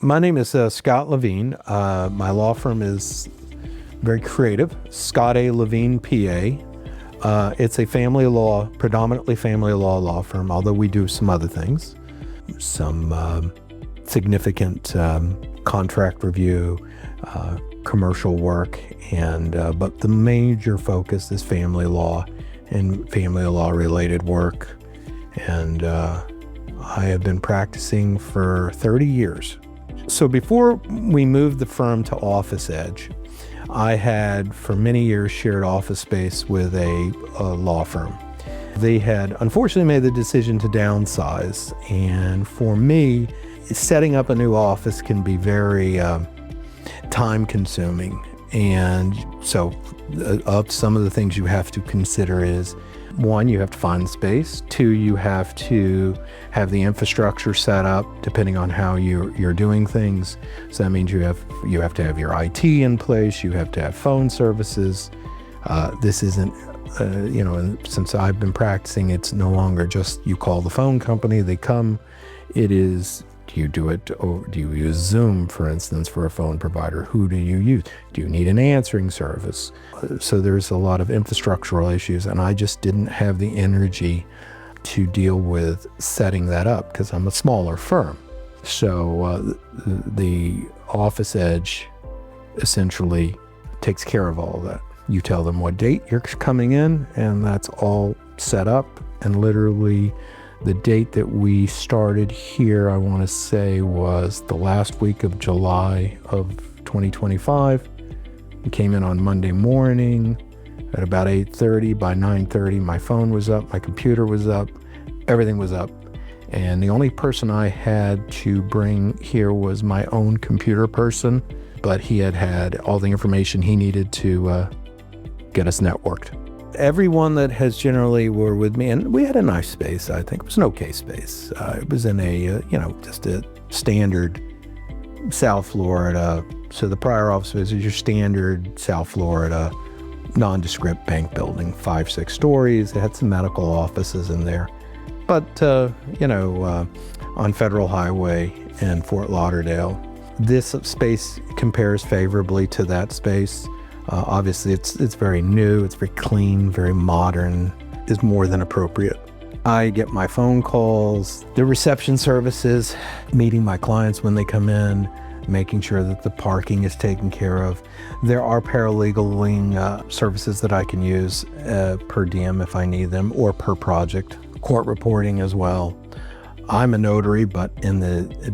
My name is Scott Levine. My law firm is very creative, Scott A. Levine, PA. It's a family law, predominantly family law firm, although we do some other things, some significant contract review, commercial work, and but the major focus is family law and family law related work. And I have been practicing for 30 years. So before we moved the firm to Office Edge, I had for many years shared office space with a law firm. They had unfortunately made the decision to downsize, and for me, setting up a new office can be very time consuming. And so some of the things you have to consider is, one, you have to find the space. Two, you have to have the infrastructure set up depending on how you're doing things. So that means you have to have your IT in place, you have to have phone services. This isn't, since I've been practicing, it's no longer just you call the phone company, they come. It is, do you do it, or do you use Zoom, for instance, for a phone provider? Who do you use? Do you need an answering service? So there's a lot of infrastructural issues, and I just didn't have the energy to deal with setting that up because I'm a smaller firm. So the Office Edge essentially takes care of all of that. You tell them what date you're coming in, and that's all set up. And literally the date that we started here, I want to say, was the last week of July of 2025. We came in on Monday morning at about 8:30. By 9:30, my phone was up, my computer was up, everything was up. And the only person I had to bring here was my own computer person, but he had all the information he needed to get us networked. Everyone that has generally were with me, and we had a nice space, I think. It was an okay space. It was in a, just a standard South Florida. So the prior office was your standard South Florida nondescript bank building, 5-6 stories. It had some medical offices in there. But, on Federal Highway in Fort Lauderdale, this space compares favorably to that space. Obviously, it's very new, it's very clean, very modern, is more than appropriate. I get my phone calls, the reception services, meeting my clients when they come in, making sure that the parking is taken care of. There are paralegaling services that I can use per diem if I need them, or per project. Court reporting as well. I'm a notary, but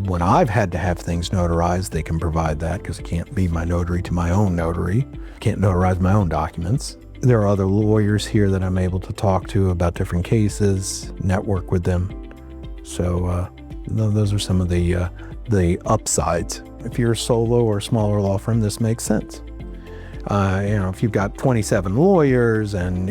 when I've had to have things notarized, they can provide that because I can't be my notary to my own notary. Can't notarize my own documents. There are other lawyers here that I'm able to talk to about different cases, network with them. So those are some of the upsides. If you're a solo or smaller law firm, this makes sense. If you've got 27 lawyers and,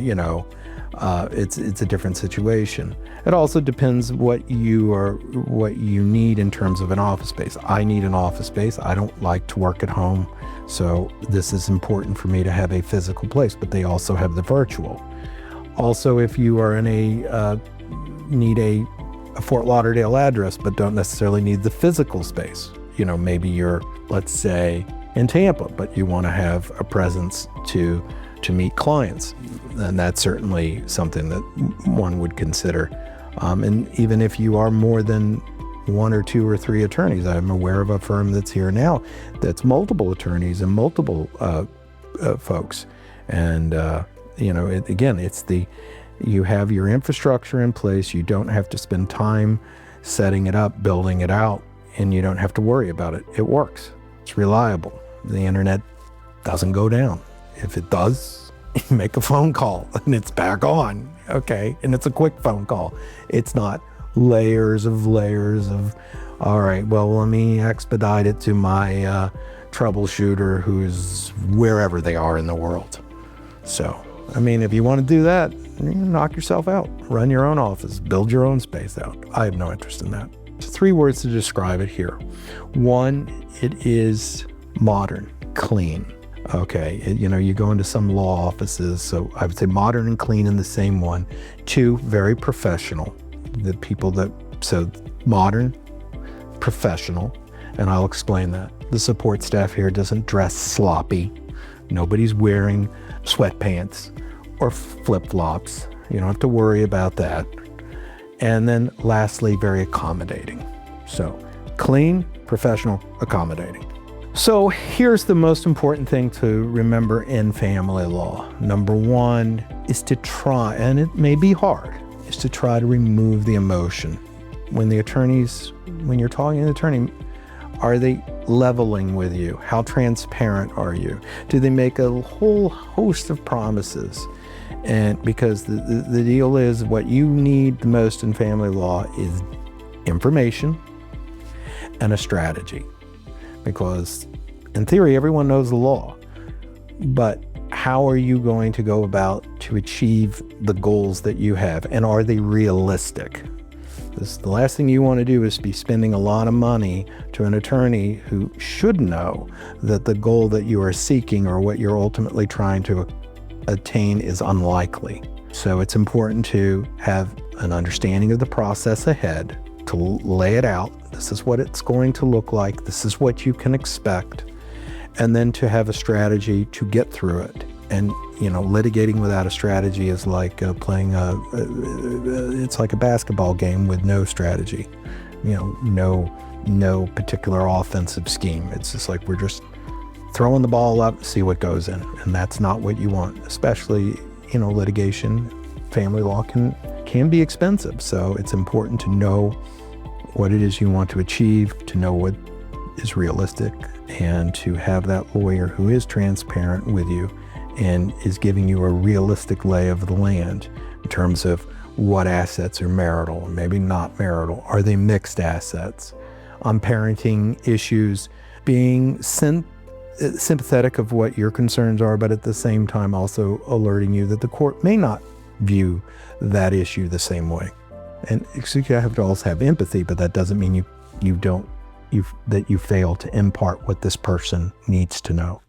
it's a different situation. It also depends what you need in terms of an office space. I need an office space. I don't like to work at home. So this is important for me to have a physical place, but they also have the virtual. Also, if you are in need a Fort Lauderdale address, but don't necessarily need the physical space. Maybe you're, let's say, in Tampa, but you want to have a presence to meet clients. And that's certainly something that one would consider. And even if you are more than one or two or three attorneys, I'm aware of a firm that's here now that's multiple attorneys and multiple folks. And, you have your infrastructure in place. You don't have to spend time setting it up, building it out, and you don't have to worry about it. It works. It's reliable. The internet doesn't go down. If it does, you make a phone call and it's back on, okay? And it's a quick phone call. It's not layers of, all right, well, let me expedite it to my troubleshooter who's wherever they are in the world. So, if you want to do that, knock yourself out. Run your own office. Build your own space out. I have no interest in that. 3 words to describe it here. 1, it is modern, clean. Okay, you go into some law offices, so I would say modern and clean in the same one. 2, very professional. So modern, professional. And I'll explain that. The support staff here doesn't dress sloppy. Nobody's wearing sweatpants or flip-flops. You don't have to worry about that. And then lastly, very accommodating. So clean, professional, accommodating. So here's the most important thing to remember in family law. Number one is to try, and it may be hard, is to try to remove the emotion. When you're talking to the attorney, are they leveling with you? How transparent are you? Do they make a whole host of promises? And because the deal is, what you need the most in family law is information and a strategy. Because in theory, everyone knows the law, but how are you going to go about to achieve the goals that you have? And are they realistic? The last thing you want to do is be spending a lot of money to an attorney who should know that the goal that you are seeking or what you're ultimately trying to attain is unlikely. So it's important to have an understanding of the process ahead, to lay it out. This is what it's going to look like. This is what you can expect. And then to have a strategy to get through it. And, litigating without a strategy is like it's like a basketball game with no strategy, no particular offensive scheme. It's just like we're just throwing the ball up, see what goes in. And that's not what you want, especially, litigation. Family law can be expensive. So it's important to know what it is you want to achieve, to know what is realistic, and to have that lawyer who is transparent with you and is giving you a realistic lay of the land in terms of what assets are marital, maybe not marital. Are they mixed assets? On parenting issues, being sympathetic of what your concerns are, but at the same time also alerting you that the court may not view that issue the same way. And you have to also have empathy, but that doesn't mean that you fail to impart what this person needs to know.